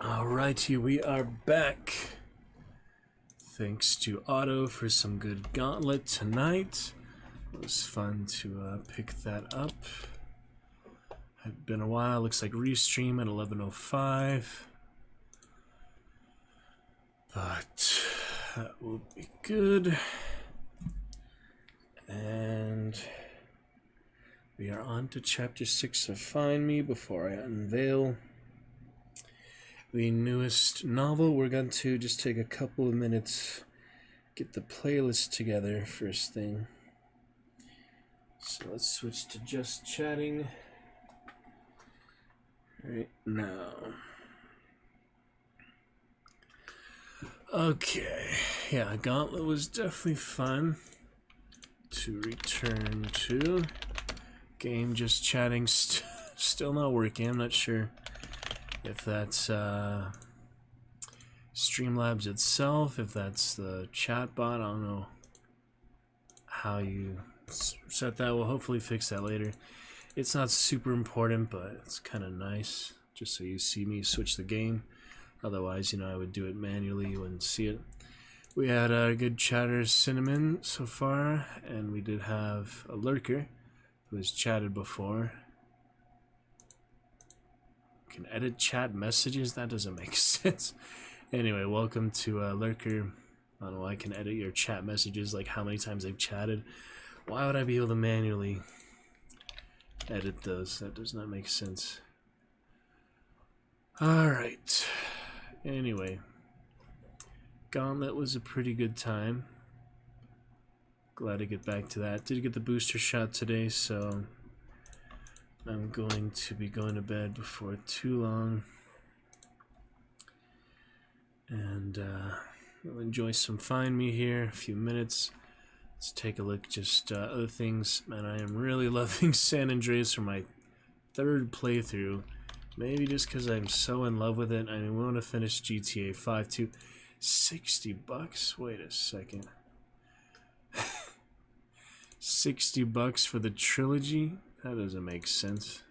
Alrighty, we are back. Thanks to Otto for some good Gauntlet tonight. It was fun to pick that up. It's been a while. Looks like restream at 11:05. But that will be good. And we are on to Chapter 6 of Find Me before I unveil the newest novel. We're going to just take a couple of minutes, get the playlist together first thing. So let's switch to just chatting right now. Okay, yeah, Gauntlet was definitely fun to return to. Game just chatting still not working. I'm not sure if that's Streamlabs itself, if that's the chatbot. I don't know how you set that. We'll hopefully fix that later. It's not super important, but it's kind of nice just so you see me switch the game. Otherwise, I would do it manually. You wouldn't see it. We had a good chatter Cinnamon so far, and we did have a lurker who has chatted before. Can edit chat messages? That doesn't make sense. Anyway, welcome to Lurker. I don't know why I can edit your chat messages, like how many times they've chatted. Why would I be able to manually edit those? That does not make sense. Alright. Anyway. Gauntlet was a pretty good time. Glad to get back to that. Did get the booster shot today, so I'm going to be going to bed before too long. And we'll enjoy some Find Me here, a few minutes. Let's take a look just other things. Man, I am really loving San Andreas for my third playthrough. Maybe just because I'm so in love with it. I mean, we want to finish GTA 5 too. $60? Wait a second. $60 for the trilogy? That doesn't make sense.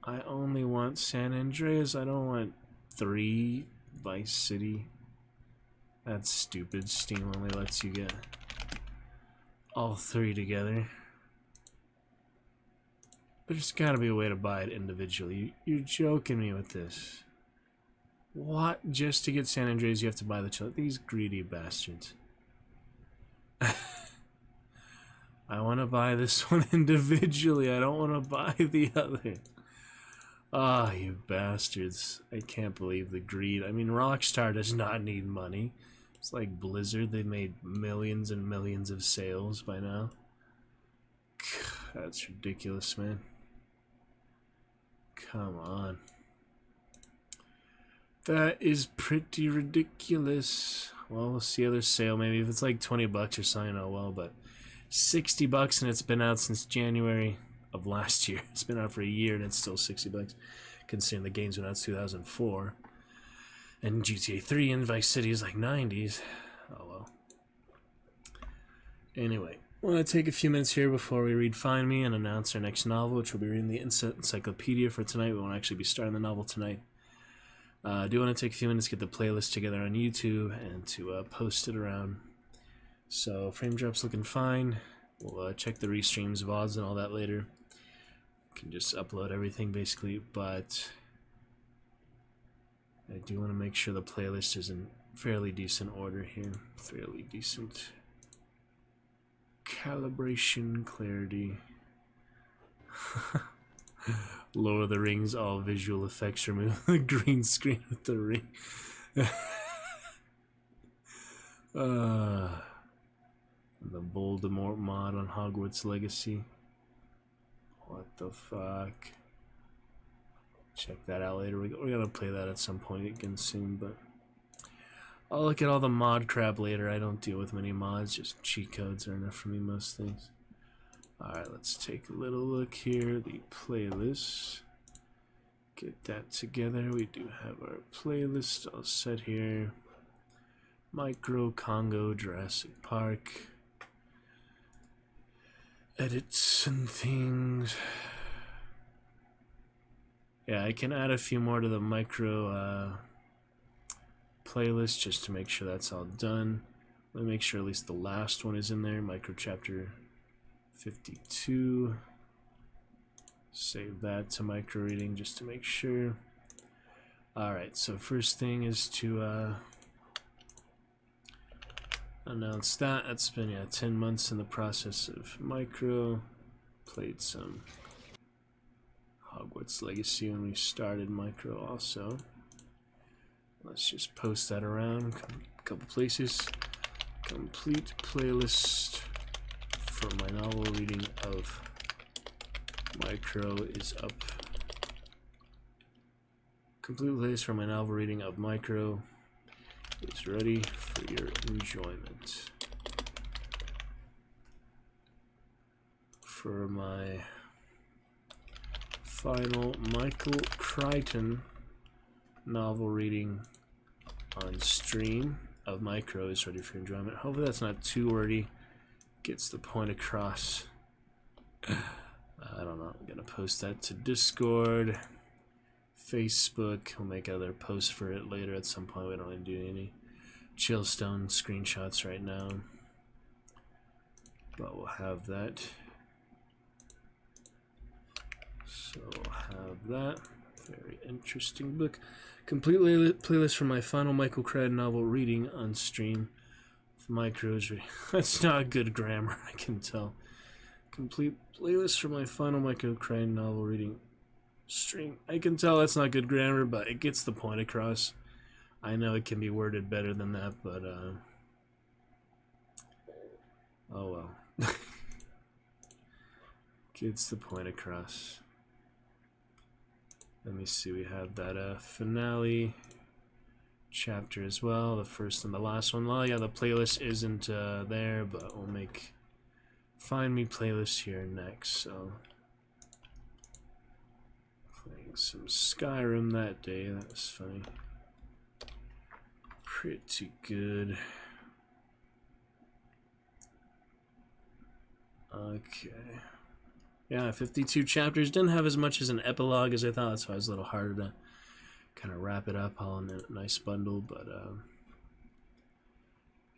I only want San Andreas. I don't want 3 Vice City. That's stupid. Steam only lets you get all 3 together. There's gotta be a way to buy it individually. You're joking me with this. What? Just to get San Andreas you have to buy the trilogy? These greedy bastards. I want to buy this one individually. I don't want to buy the other. Ah, you bastards. I can't believe the greed. I mean, Rockstar does not need money. It's like Blizzard. They made millions and millions of sales by now. That's ridiculous, man. Come on. That is pretty ridiculous. Well, we'll see other sale. Maybe if it's like $20 or something, oh well, but $60 and it's been out since January of last year. It's been out for a year and it's still $60, considering the game's been out since 2004. And GTA 3 and Vice City is like 90s. Oh well. Anyway, I want to take a few minutes here before we read Find Me and announce our next novel, which we'll be reading the encyclopedia for tonight. We won't actually be starting the novel tonight. I do want to take a few minutes to get the playlist together on YouTube and to post it around. So frame drop's looking fine. We'll check the restreams, VODs, and all that later. Can just upload everything basically, but I do want to make sure the playlist is in fairly decent order here. Fairly decent calibration, clarity. Lord of the Rings, all visual effects remove the green screen with the ring. The Voldemort mod on Hogwarts Legacy. What the fuck? Check that out later. We're gonna play that at some point again soon, but I'll look at all the mod crap later. I don't deal with many mods, just cheat codes are enough for me most things. Alright, let's take a little look here. The playlist. Get that together. We do have our playlist all set here. Micro, Congo, Jurassic Park. Edits and things. Yeah, I can add a few more to the micro playlist just to make sure that's all done. Let me make sure at least the last one is in there, micro chapter 52. Save that to micro reading just to make sure. Alright, so first thing is to announce that. That's been 10 months in the process of micro. Played some Hogwarts Legacy when we started micro also. Let's just post that around a couple places. Complete playlist for my novel reading of micro is up. Complete playlist for my novel reading of micro is ready for your enjoyment. For my final Michael Crichton novel reading on stream of micro is ready for enjoyment. Hopefully that's not too wordy. Gets the point across. I don't know. I'm gonna post that to Discord, Facebook. We'll make other posts for it later at some point. We don't need to do any Chillstone screenshots right now, but we'll have that. So we'll have that. Very interesting book. Complete playlist for my final Michael Crichton novel reading on stream. Micros. That's not good grammar, I can tell. Complete playlist for my final Michael Crichton novel reading stream. I can tell that's not good grammar, but it gets the point across. I know it can be worded better than that, but oh well. Gets the point across. Let me see, we have that finale chapter as well, the first and the last one. Well, yeah, the playlist isn't there, but we'll make Find Me playlist here next. So playing some Skyrim that day, that was funny. Pretty good. Okay. Yeah, 52 chapters. Didn't have as much as an epilogue as I thought, so it was a little harder to kind of wrap it up all in a nice bundle, but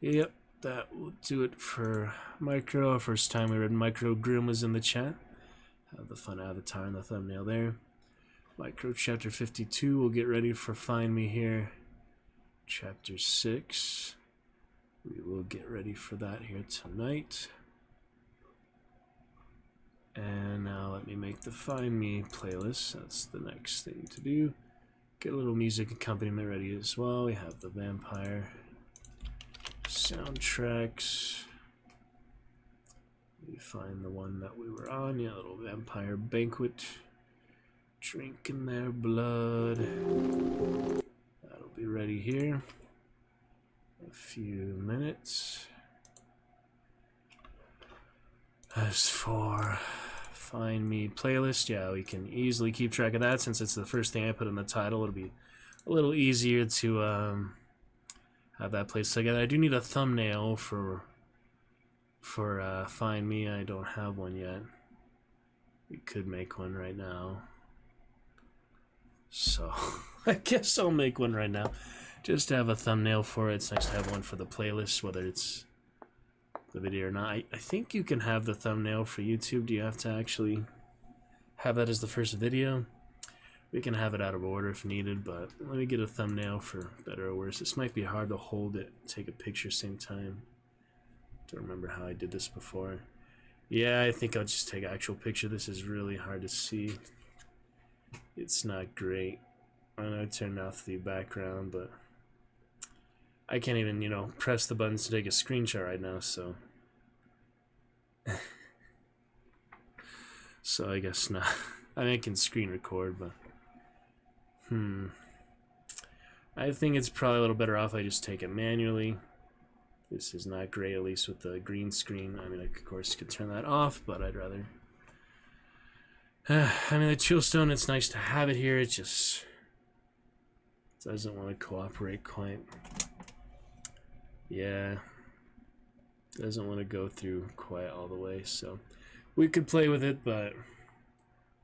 yep, that will do it for micro. First time we read micro. Groom was in the chat. Have the fun avatar and the thumbnail there. Micro chapter 52. We'll get ready for Find Me here. Chapter 6. We will get ready for that here tonight. And now let me make the Find Me playlist. That's the next thing to do. Get a little music accompaniment ready as well. We have the vampire soundtracks. We find the one that we were on. Yeah, little vampire banquet. Drinking their blood. That'll be ready here. A few minutes. As for Find Me playlist, yeah, we can easily keep track of that since it's the first thing I put in the title. It'll be a little easier to have that placed together. I do need a thumbnail for Find Me. I don't have one yet. We could make one right now. So I guess I'll make one right now. Just to have a thumbnail for it. It's nice to have one for the playlist, whether it's the video or not. I think you can have the thumbnail for YouTube. Do you have to actually have that as the first video? We can have it out of order if needed, but let me get a thumbnail for better or worse. This might be hard to hold it, take a picture same time. Don't remember how I did this before. Yeah, I think I'll just take an actual picture. This is really hard to see. It's not great. I know I turned off the background, but I can't even, you know, press the buttons to take a screenshot right now, so so I guess not. I mean, I can screen record, but I think it's probably a little better off I just take it manually. This is not great, at least with the green screen. I mean, I of course could turn that off, but I'd rather. I mean, the Chillstone, it's nice to have it here. It just doesn't want to cooperate quite. Yeah, doesn't want to go through quite all the way, so we could play with it, but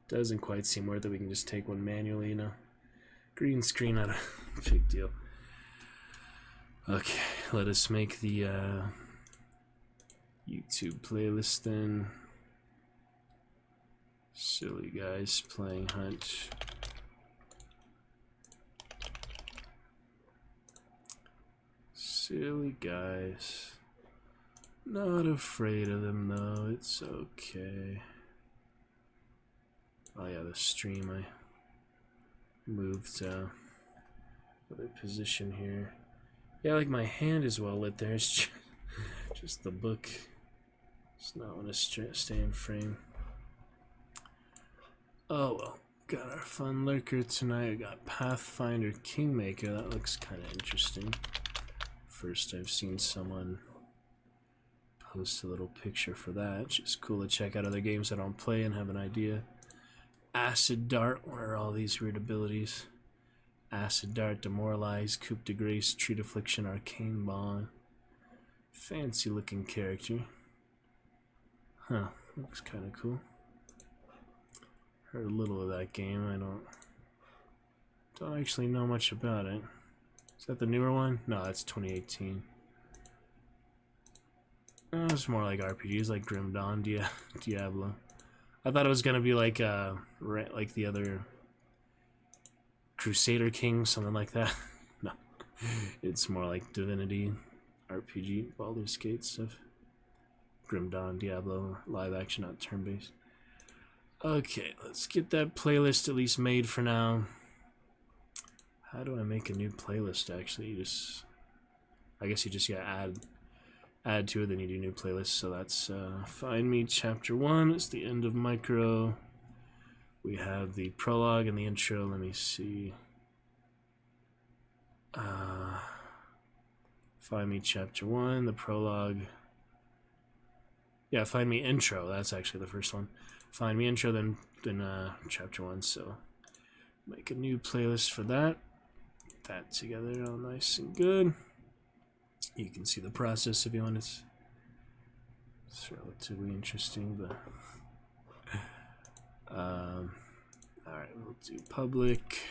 Doesn't quite seem worth it. We can just take one manually, you know. Green screen, not a big deal. Okay, let us make the YouTube playlist then. Silly guys playing Hunt. Silly guys. Not afraid of them though, it's okay. Oh yeah, the stream, I moved other position here. Yeah, like my hand is well lit there, it's just the book. It's not want to stay in frame. Oh well, got our fun lurker tonight. We got Pathfinder Kingmaker, that looks kind of interesting. First I've seen someone post a little picture for that. It's just cool to check out other games I don't play and have an idea. Acid Dart, what are all these weird abilities? Acid Dart, Demoralize, Coup de Grace, Treat Affliction, Arcane Bond. Fancy looking character. Huh, looks kind of cool. Heard a little of that game, I don't actually know much about it. Is that the newer one? No, that's 2018. It's more like RPGs, like Grim Dawn, Diablo. I thought it was gonna be like the other Crusader King, something like that. No, it's more like Divinity, RPG, Baldur's Gate stuff. Grim Dawn, Diablo, live action, not turn-based. Okay, let's get that playlist at least made for now. How do I make a new playlist? Actually, I guess you just add to it, then you do new playlists. So that's Find Me Chapter 1. It's the end of Micro. We have the prologue and the intro. Let me see. Find Me Chapter 1, the prologue. Yeah, Find Me Intro. That's actually the first one. Find Me Intro, then Chapter 1. So make a new playlist for that. That together all nice and good. You can see the process if you want. It's relatively interesting, but alright, we'll do public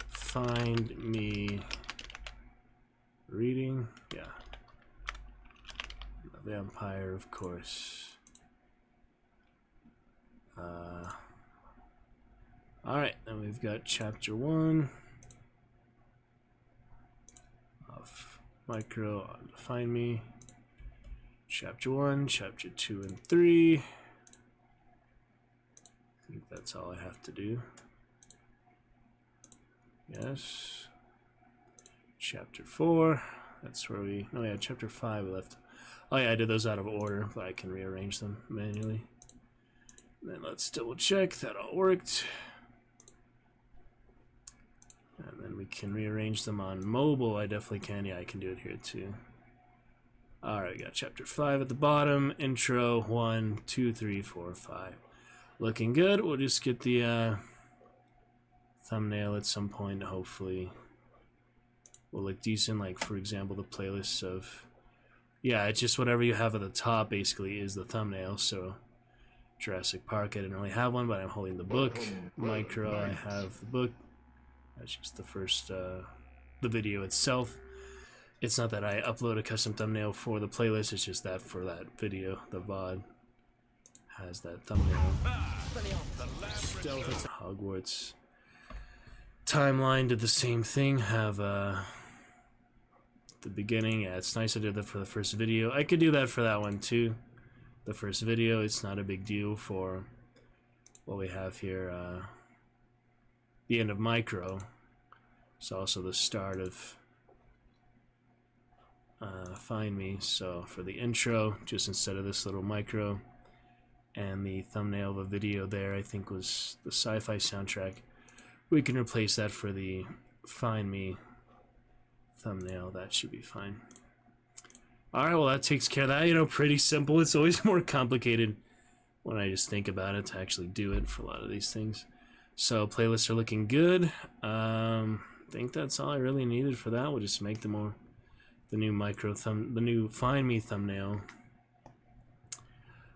Find Me Reading. Yeah, the Vampire, of course. Alright, then we've got Chapter 1 of Micro on Find Me. Chapter 1, Chapter 2 and 3. I think that's all I have to do. Yes. Chapter 4. That's where we... Oh yeah, Chapter 5 we left. Oh yeah, I did those out of order, but I can rearrange them manually. And then let's double check that all worked. And then we can rearrange them on mobile. I definitely can. Yeah, I can do it here too. Alright, we got Chapter 5 at the bottom. Intro 1, 2, 3, 4, 5. Looking good. We'll just get the thumbnail at some point. Hopefully will look decent. Like, for example, the playlists of... Yeah, it's just whatever you have at the top basically is the thumbnail. So Jurassic Park, I didn't really have one, but I'm holding the book. Micro, I have the book. That's just the first, the video itself. It's not that I upload a custom thumbnail for the playlist, it's just that for that video, the VOD has that thumbnail. Hogwarts timeline did the same thing, have the beginning. Yeah, it's nice I did that for the first video. I could do that for that one too. The first video, it's not a big deal for what we have here. The end of Micro. It's also the start of Find Me. So for the intro, just instead of this little micro and the thumbnail of a video there, I think was the Sci-Fi soundtrack, we can replace that for the Find Me thumbnail. That should be fine. Alright, well that takes care of that. You know, pretty simple. It's always more complicated when I just think about it to actually do it for a lot of these things. So playlists are looking good. I think that's all I really needed for that. We'll just make the new Find Me thumbnail.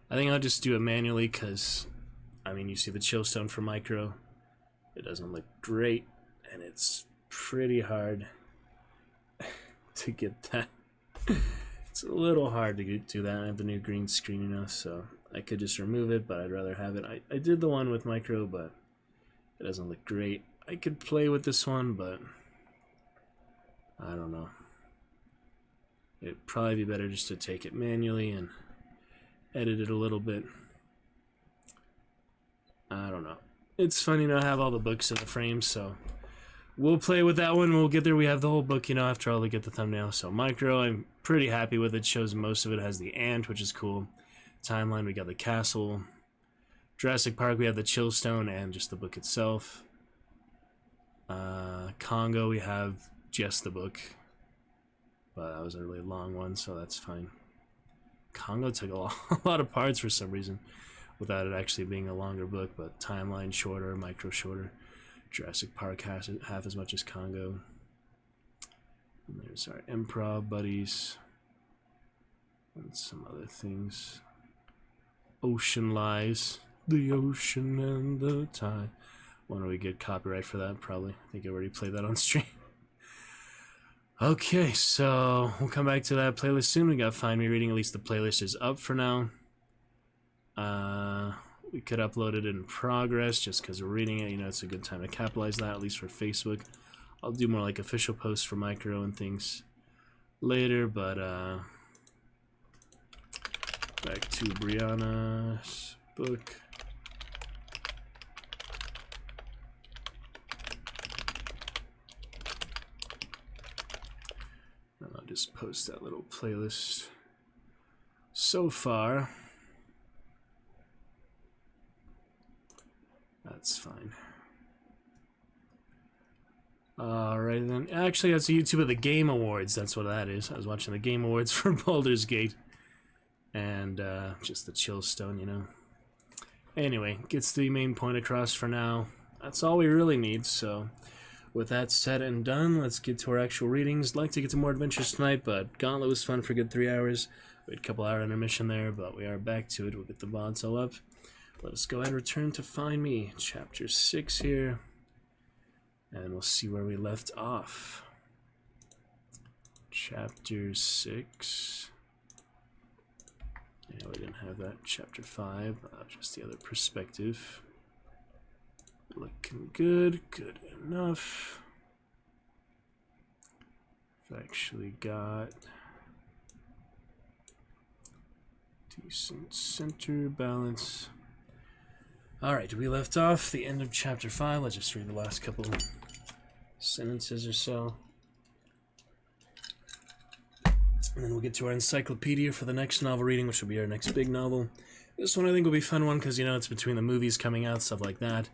I think I'll just do it manually because I mean, you see the chill stone for micro. It doesn't look great, and it's pretty hard to get that. It's a little hard to do that. I have the new green screen, you know, so I could just remove it, but I'd rather have it. I did the one with micro, but it doesn't look great. I could play with this one, but I don't know. It'd probably be better just to take it manually and edit it a little bit. I don't know. It's funny to have all the books in the frame, so we'll play with that one. We'll get there. We have the whole book, you know, after all to get the thumbnail. So micro, I'm pretty happy with it. Shows most of it has the ant, which is cool. Timeline, we got the castle. Jurassic Park, we have the chill stone and just the book itself. Congo, we have just the book. But that was a really long one, so that's fine. Congo took a lot of parts for some reason, without it actually being a longer book, but timeline shorter, micro shorter. Jurassic Park has half as much as Congo. And there's our improv buddies. And some other things. Ocean Lies. The ocean and the tide. Wonder we get copyright for that, probably. I think I already played that on stream. Okay, so we'll come back to that playlist soon. We got Find Me Reading. At least the playlist is up for now. We could upload it in progress just because we're reading it. You know, it's a good time to capitalize that, at least for Facebook. I'll do more like official posts for micro and things later, but back to Brianna's book. And I'll just post that little playlist so far. That's fine. Alright then. Actually, that's a YouTube of the Game Awards. That's what that is. I was watching the Game Awards for Baldur's Gate. And just the chill stone, you know. Anyway, gets the main point across for now. That's all we really need, so with that said and done, let's get to our actual readings. I'd like to get to more adventures tonight, but Gauntlet was fun for a good 3 hours. We had a couple hour intermission there, but we are back to it. We'll get the VODs all up. Let us go ahead and return to Find Me, chapter 6 here, and we'll see where we left off. Chapter 6. Yeah, we didn't have that. Chapter 5, just the other perspective. Looking good, good enough. I've actually got decent center balance. Alright, we left off the end of chapter 5. Let's just read the last couple sentences or so. And then we'll get to our encyclopedia for the next novel reading, which will be our next big novel. This one I think will be a fun one because, you know, it's between the movies coming out, stuff like that.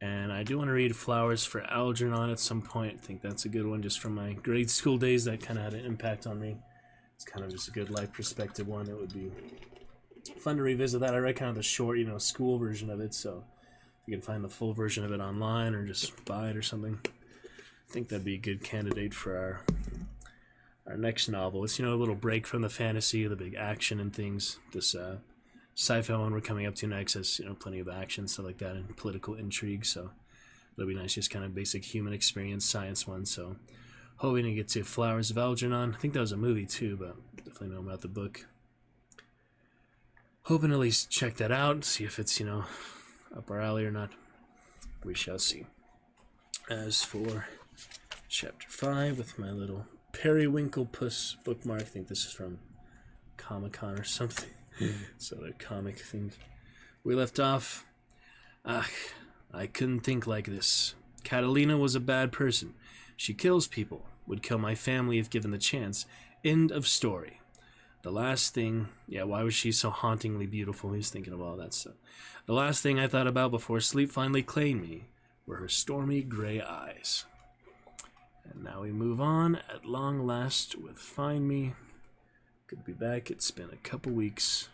And I do want to read Flowers for Algernon at some point. I think that's a good one just from my grade school days. That kind of had an impact on me. It's kind of just a good life perspective one. It would be fun to revisit that. I read kind of the short, you know, school version of it, so if you can find the full version of it online or just buy it or something, I think that'd be a good candidate for our next novel. It's, you know, a little break from the fantasy, the big action and things. This sci-fi one we're coming up to next has, you know, plenty of action, stuff like that, and political intrigue, so it'll be nice, just kind of basic human experience science one. So hoping to get to Flowers of Algernon. I think that was a movie too, but definitely know about the book. Hoping to at least check that out, see if it's, you know, up our alley or not. We shall see. As for chapter 5 with my little Periwinkle Puss bookmark, I think this is from Comic-Con or something. So they're comic things. We left off. I couldn't think like this. Catalina was a bad person. She kills people. Would kill my family if given the chance. End of story. The last thing... Yeah, why was she so hauntingly beautiful? He's thinking of all that stuff. The last thing I thought about before sleep finally claimed me were her stormy gray eyes. And now we move on at long last with Find Me. Good to be back. It's been a couple weeks.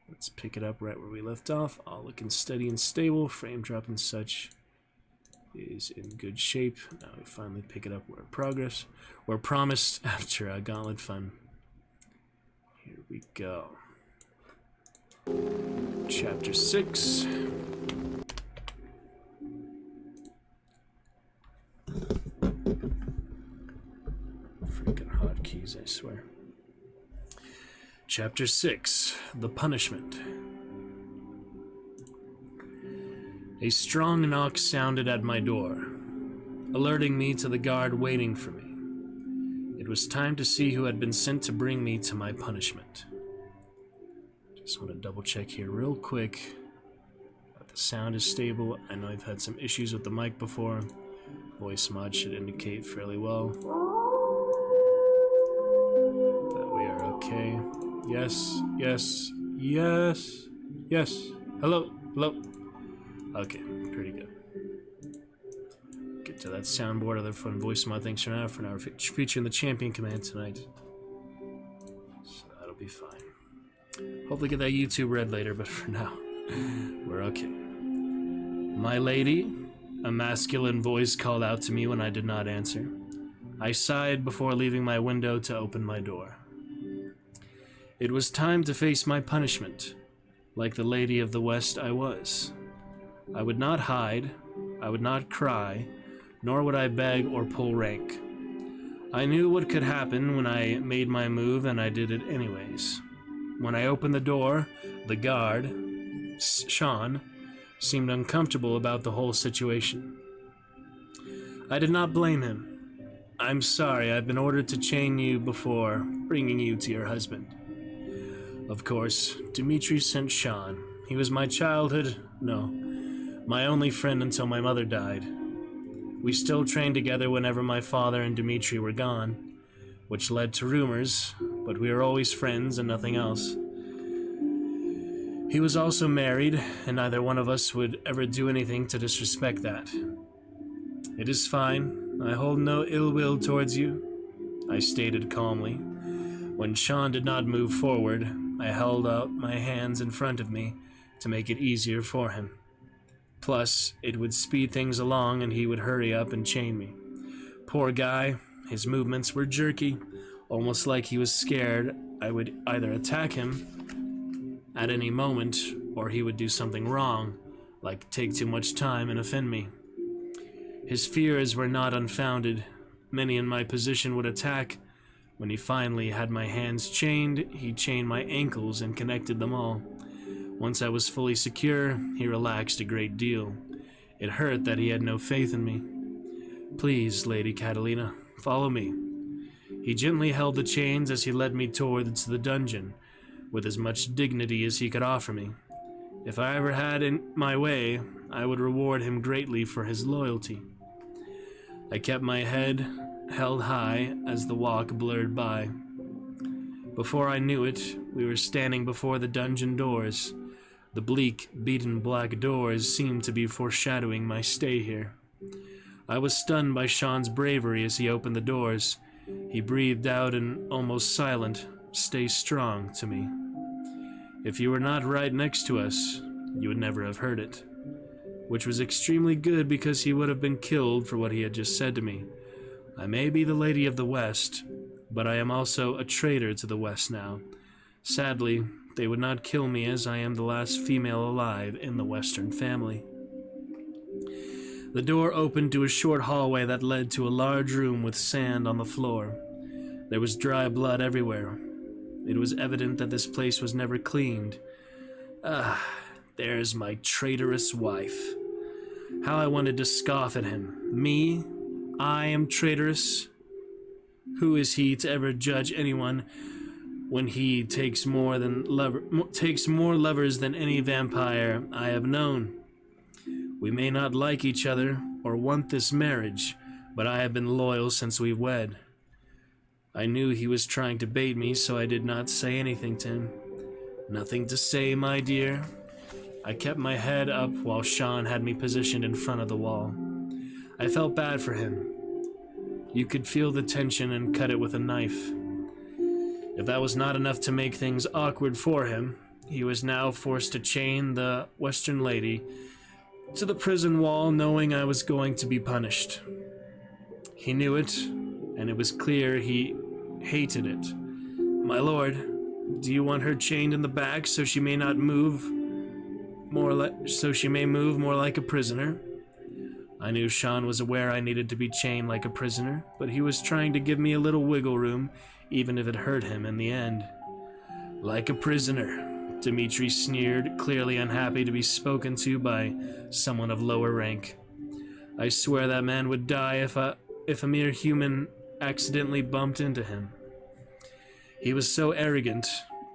Let's pick it up right where we left off. All looking steady and stable. Frame drop and such is in good shape. Now we finally pick it up where progress. We're promised after a Gauntlet fun. Here we go. Chapter 6. Freaking hotkeys, I swear. Chapter 6. The Punishment. A strong knock sounded at my door, alerting me to the guard waiting for me. It was time to see who had been sent to bring me to my punishment. Just want to double check here real quick that the sound is stable. I know I've had some issues with the mic before. Voice mod should indicate fairly well that we are okay. Yes, yes, yes, yes. Hello, hello. Okay, pretty good. Get to that soundboard. Other fun voice mod things for now. For now, we're featuring the champion command tonight, so that'll be fine. Hopefully get that YouTube red later, but for now, we're okay. My lady, a masculine voice called out to me when I did not answer. I sighed before leaving my window to open my door. It was time to face my punishment. Like the lady of the West I was. I would not hide, I would not cry, nor would I beg or pull rank. I knew what could happen when I made my move, and I did it anyways. When I opened the door, the guard, Sean, seemed uncomfortable about the whole situation. I did not blame him. I'm sorry, I've been ordered to chain you before bringing you to your husband. Of course, Dimitri sent Sean. He was my my only friend until my mother died. We still trained together whenever my father and Dimitri were gone, which led to rumors, but we were always friends and nothing else. He was also married, and neither one of us would ever do anything to disrespect that. It is fine. I hold no ill will towards you, I stated calmly. When Sean did not move forward, I held out my hands in front of me to make it easier for him. Plus, it would speed things along and he would hurry up and chain me. Poor guy, his movements were jerky, almost like he was scared I would either attack him at any moment or he would do something wrong, like take too much time and offend me. His fears were not unfounded. Many in my position would attack. When he finally had my hands chained, he chained my ankles and connected them all. Once I was fully secure, he relaxed a great deal. It hurt that he had no faith in me. Please, Lady Catalina, follow me. He gently held the chains as he led me towards the dungeon, with as much dignity as he could offer me. If I ever had in my way, I would reward him greatly for his loyalty. I kept my head held high as the walk blurred by. Before I knew it, we were standing before the dungeon doors. The bleak, beaten black doors seemed to be foreshadowing my stay here. I was stunned by Sean's bravery as he opened the doors. He breathed out an almost silent, "Stay strong," to me. If you were not right next to us, you would never have heard it. Which was extremely good because he would have been killed for what he had just said to me. I may be the Lady of the West, but I am also a traitor to the West now. Sadly, they would not kill me as I am the last female alive in the Western family. The door opened to a short hallway that led to a large room with sand on the floor. There was dry blood everywhere. It was evident that this place was never cleaned. There's my traitorous wife. How I wanted to scoff at him. Me? I am traitorous? Who is he to ever judge anyone when he takes more lovers than any vampire I have known? We may not like each other or want this marriage, but I have been loyal since we wed. I knew he was trying to bait me, so I did not say anything to him. Nothing to say, my dear. I kept my head up while Sean had me positioned in front of the wall. I felt bad for him. You could feel the tension and cut it with a knife. If that was not enough to make things awkward for him, he was now forced to chain the Western lady to the prison wall, knowing I was going to be punished. He knew it, and it was clear he hated it. My lord, do you want her chained in the back so she may not move? move more like a prisoner. I knew Sean was aware I needed to be chained like a prisoner, but he was trying to give me a little wiggle room, even if it hurt him in the end. Like a prisoner, Dimitri sneered, clearly unhappy to be spoken to by someone of lower rank. I swear that man would die if a mere human accidentally bumped into him. He was so arrogant,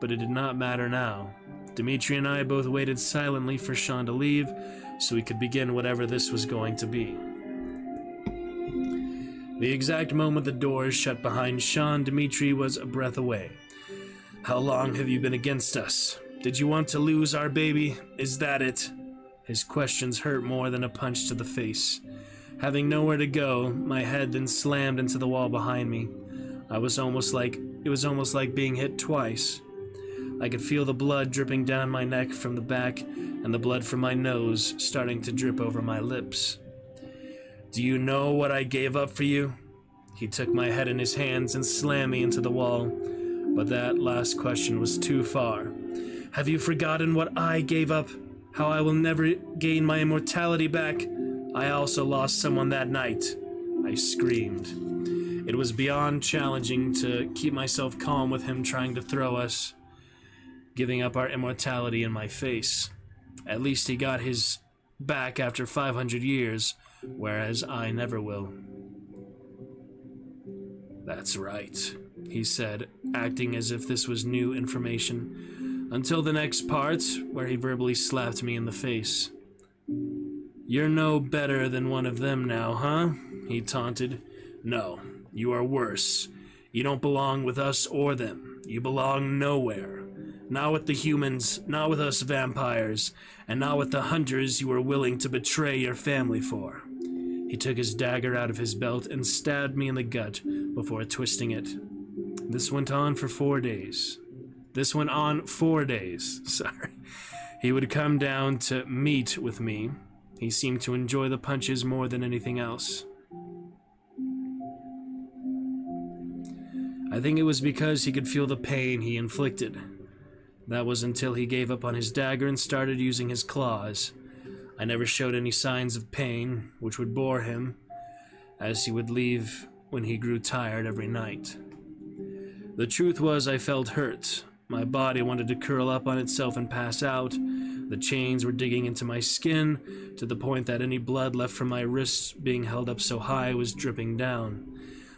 but it did not matter now. Dimitri and I both waited silently for Sean to leave, so we could begin whatever this was going to be. The exact moment the doors shut behind Sean, Dimitri was a breath away. How long have you been against us? Did you want to lose our baby? Is that it? His questions hurt more than a punch to the face. Having nowhere to go, my head then slammed into the wall behind me. It was almost like being hit twice. I could feel the blood dripping down my neck from the back and the blood from my nose starting to drip over my lips. Do you know what I gave up for you? He took my head in his hands and slammed me into the wall, but that last question was too far. Have you forgotten what I gave up? How I will never gain my immortality back? I also lost someone that night. I screamed. It was beyond challenging to keep myself calm with him trying to throw us, giving up our immortality in my face. At least he got his back after 500 years, whereas I never will. That's right, he said, acting as if this was new information, until the next part, where he verbally slapped me in the face. You're no better than one of them now, huh? He taunted. No, you are worse. You don't belong with us or them. You belong nowhere. Not with the humans, not with us vampires, and not with the hunters you were willing to betray your family for. He took his dagger out of his belt and stabbed me in the gut before twisting it. This went on for 4 days. Sorry. He would come down to meet with me. He seemed to enjoy the punches more than anything else. I think it was because he could feel the pain he inflicted. That was until he gave up on his dagger and started using his claws. I never showed any signs of pain, which would bore him, as he would leave when he grew tired every night. The truth was I felt hurt. My body wanted to curl up on itself and pass out. The chains were digging into my skin, to the point that any blood left from my wrists being held up so high was dripping down.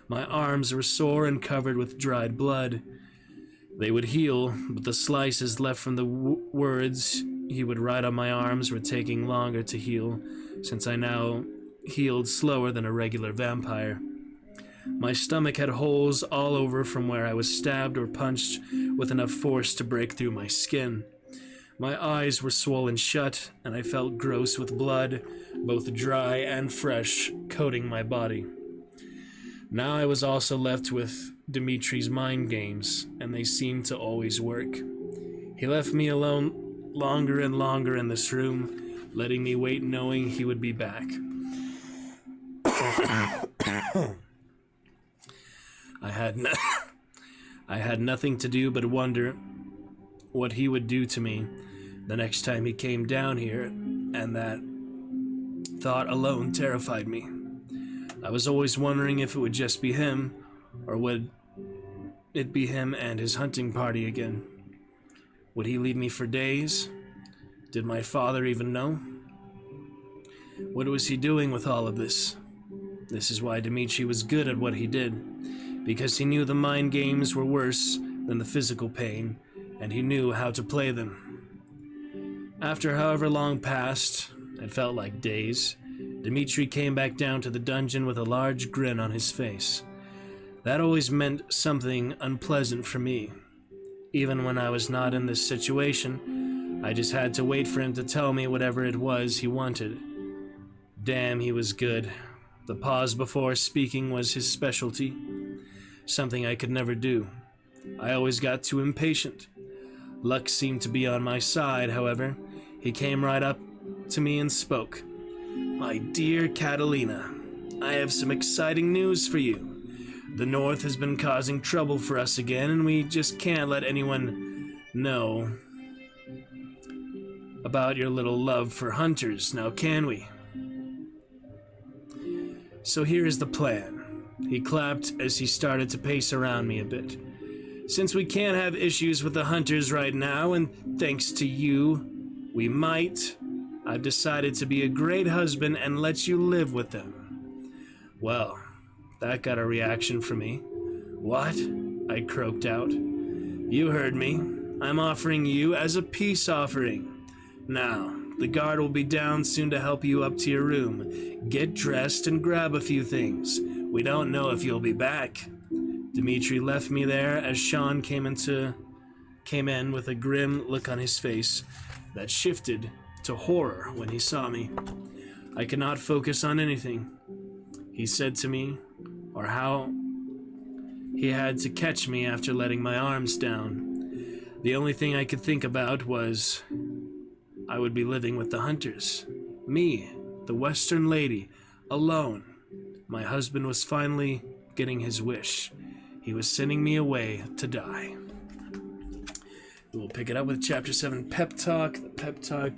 My arms were sore and covered with dried blood. They would heal, but the slices left from the words he would write on my arms were taking longer to heal, since I now healed slower than a regular vampire. My stomach had holes all over from where I was stabbed or punched with enough force to break through my skin. My eyes were swollen shut, and I felt gross with blood, both dry and fresh, coating my body. Now I was also left with Dimitri's mind games, and they seemed to always work. He left me alone longer and longer in this room, letting me wait knowing he would be back. I had nothing to do but wonder what he would do to me the next time he came down here, and that thought alone terrified me. I was always wondering if it would just be him, or would it be him and his hunting party again? Would he leave me for days? Did my father even know? What was he doing with all of this? This is why Dimitri was good at what he did, because he knew the mind games were worse than the physical pain, and he knew how to play them. After however long passed, it felt like days, Dimitri came back down to the dungeon with a large grin on his face. That always meant something unpleasant for me. Even when I was not in this situation, I just had to wait for him to tell me whatever it was he wanted. Damn, he was good. The pause before speaking was his specialty, something I could never do. I always got too impatient. Luck seemed to be on my side, however. He came right up to me and spoke. My dear Catalina, I have some exciting news for you. The North has been causing trouble for us again, and we just can't let anyone know about your little love for hunters, now can we? So here is the plan. He clapped as he started to pace around me a bit. Since we can't have issues with the hunters right now, and thanks to you, we might, I've decided to be a great husband and let you live with them. Well, that got a reaction from me. What? I croaked out. You heard me. I'm offering you as a peace offering. Now, the guard will be down soon to help you up to your room. Get dressed and grab a few things. We don't know if you'll be back. Dimitri left me there as Sean came in with a grim look on his face that shifted to horror when he saw me. I could not focus on anything he said to me, or how he had to catch me after letting my arms down. The only thing I could think about was I would be living with the hunters. Me, the Western lady, alone. My husband was finally getting his wish. He was sending me away to die. We'll pick it up with Chapter 7 Pep Talk. The Pep Talk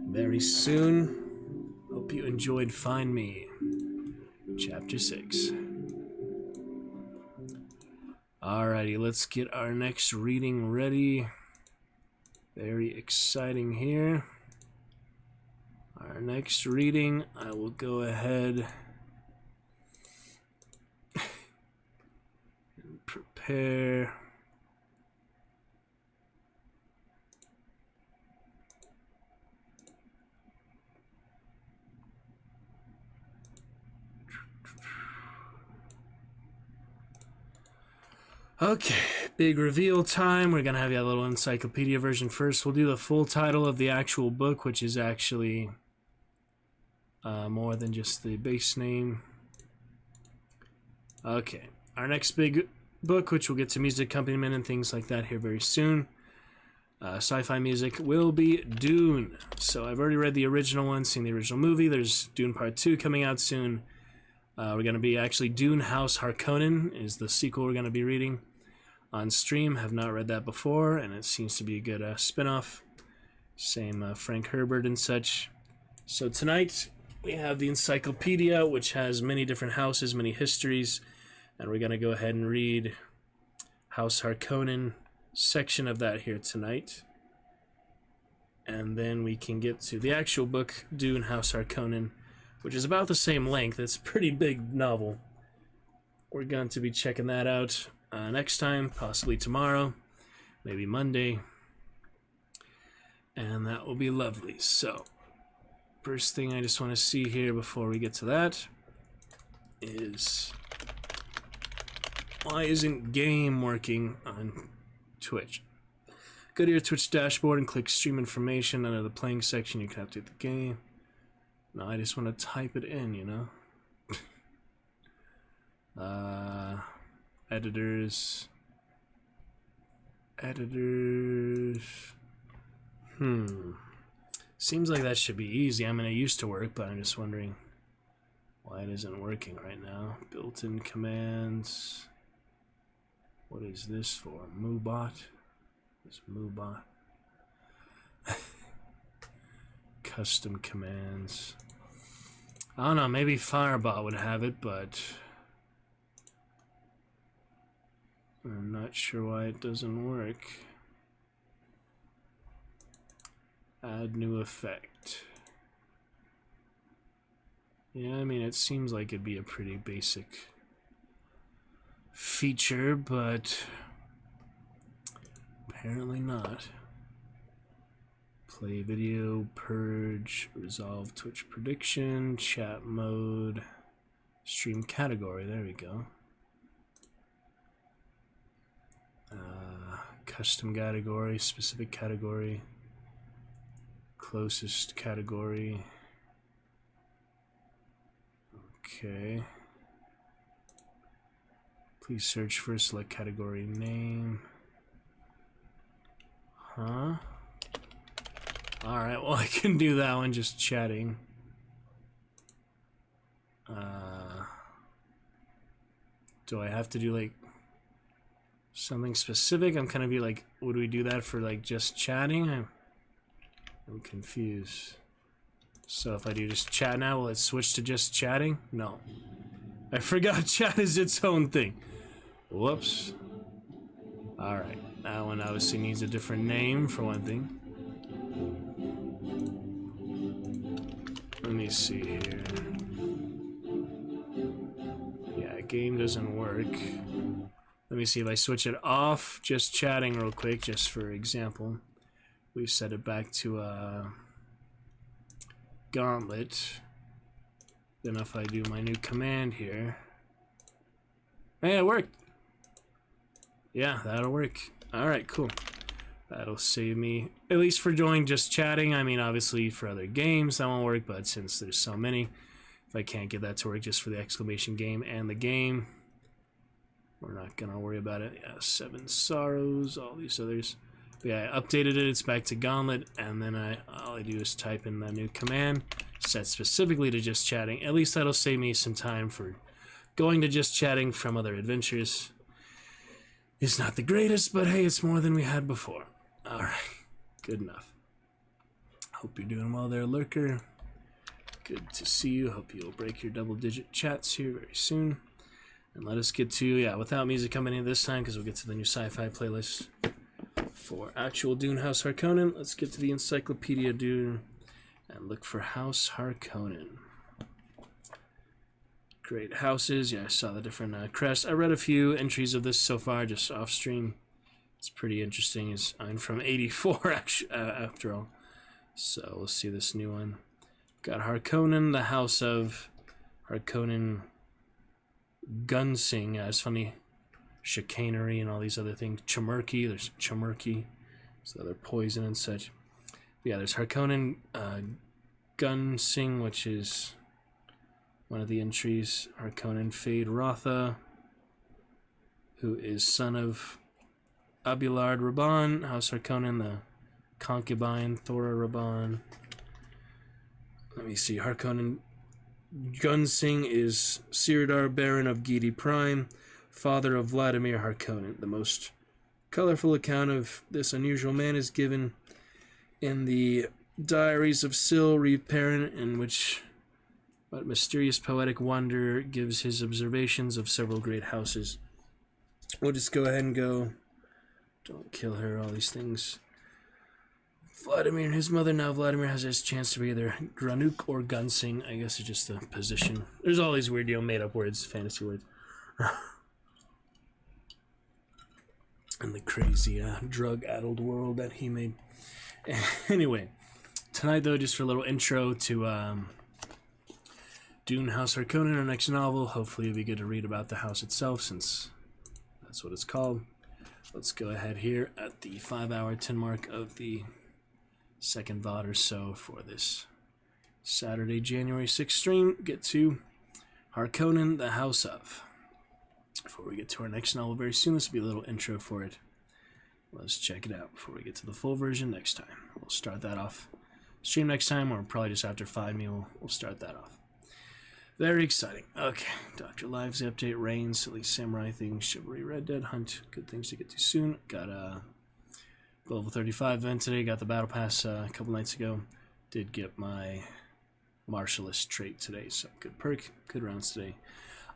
very soon. Hope you enjoyed Find Me. Chapter 6. Alrighty, let's get our next reading ready. Very exciting here. Our next reading, I will go ahead and prepare. Okay, big reveal time. We're going to have a little encyclopedia version first. We'll do the full title of the actual book, which is actually more than just the base name. Okay, our next big book, which we'll get to music accompaniment and things like that here very soon. Sci-fi music will be Dune. So I've already read the original one, seen the original movie. There's Dune Part 2 coming out soon. We're going to be actually Dune House Harkonnen is the sequel we're going to be reading on stream. Have not read that before, and it seems to be a good spin-off. Same Frank Herbert and such. So tonight we have the encyclopedia, which has many different houses, many histories, and we're going to go ahead and read House Harkonnen section of that here tonight. And then we can get to the actual book, Dune House Harkonnen, which is about the same length. It's a pretty big novel. We're going to be checking that out next time, possibly tomorrow, maybe Monday, and that will be lovely. So, first thing I just want to see here before we get to that is, why isn't game working on Twitch? Go to your Twitch dashboard and click Stream Information. Under the Playing section, you can update the game. No, I just want to type it in, you know? Editors. Seems like that should be easy. I mean, it used to work, but I'm just wondering why it isn't working right now. Built-in commands. What is this for? Moobot? This Moobot. Custom commands. I don't know, maybe Firebot would have it, but I'm not sure why it doesn't work. Add new effect. Yeah, I mean, it seems like it'd be a pretty basic feature, but apparently not. Play video, purge, resolve Twitch prediction, chat mode, stream category, there we go. Custom category, specific category, closest category. Okay. Please search for select category name. Huh? Alright, well I can do that one just chatting. Do I have to do like something specific? I'm kind of be like, would we do that for like just chatting? I'm I'm confused. So if I do just chat now, will it switch to just chatting? No. I forgot chat is its own thing. Whoops. Alright, that one obviously needs a different name for one thing. Let me see here. Yeah, game doesn't work. Let me see if I switch it off, just chatting real quick, just for example. We set it back to Gauntlet. Then if I do my new command here. Hey, it worked! Yeah, that'll work. Alright, cool. That'll save me, at least for doing just chatting. I mean, obviously for other games that won't work, but since there's so many, if I can't get that to work just for the exclamation game and the game, we're not gonna worry about it. Yeah, Seven Sorrows, all these others. But yeah, I updated it, it's back to Gauntlet, and then all I do is type in the new command, set specifically to just chatting. At least that'll save me some time for going to just chatting from other adventures. It's not the greatest, but hey, it's more than we had before. Alright, good enough. Hope you're doing well there, Lurker. Good to see you. Hope you'll break your double-digit chats here very soon. And let us get to, yeah, without music coming in this time, because we'll get to the new Sci-Fi playlist for actual Dune House Harkonnen. Let's get to the Encyclopedia Dune and look for House Harkonnen. Great houses. Yeah, I saw the different crests. I read a few entries of this so far, just off stream. It's pretty interesting. I'm from '84, actually, after all. So we'll see this new one. Got Harkonnen, the House of Harkonnen Gunsing. It's funny. Chicanery and all these other things. Chamurki. There's Chamurki. So they're poison and such. But yeah, there's Harkonnen Gunsing, which is one of the entries. Harkonnen Fade Rotha, who is son of Abelard Rabban. House Harkonnen, the concubine Thora Rabban. Let me see. Harkonnen Gunsing is Sirdar, Baron of Gidi Prime, father of Vladimir Harkonnen. The most colorful account of this unusual man is given in the Diaries of Syl Reeve Perrin, in which what mysterious poetic wonder gives his observations of several great houses. We'll just go ahead and go. Don't kill her, all these things. Vladimir and his mother. Now Vladimir has his chance to be either Granuk or Gunsing. I guess it's just the position. There's all these weird, made up words, fantasy words. And the crazy drug-addled world that he made. Anyway, tonight though, just for a little intro to Dune House Harkonnen, our next novel. Hopefully it'll be good to read about the house itself, since that's what it's called. Let's go ahead here at the 5-hour 10 mark of the second VOD or so for this Saturday, January 6th stream. Get to Harkonnen, the House of. Before we get to our next novel very soon, this will be a little intro for it. Let's check it out before we get to the full version next time. We'll start that off. Stream next time, or probably just after 5 meal, we'll start that off. Very exciting. Okay, Dr. Lives update, Reigns, at least Samurai things, Chivalry, Red Dead, Hunt, good things to get to soon. Got a level 35 event today, got the Battle Pass a couple nights ago. Did get my Martialist trait today, so good perk, good rounds today.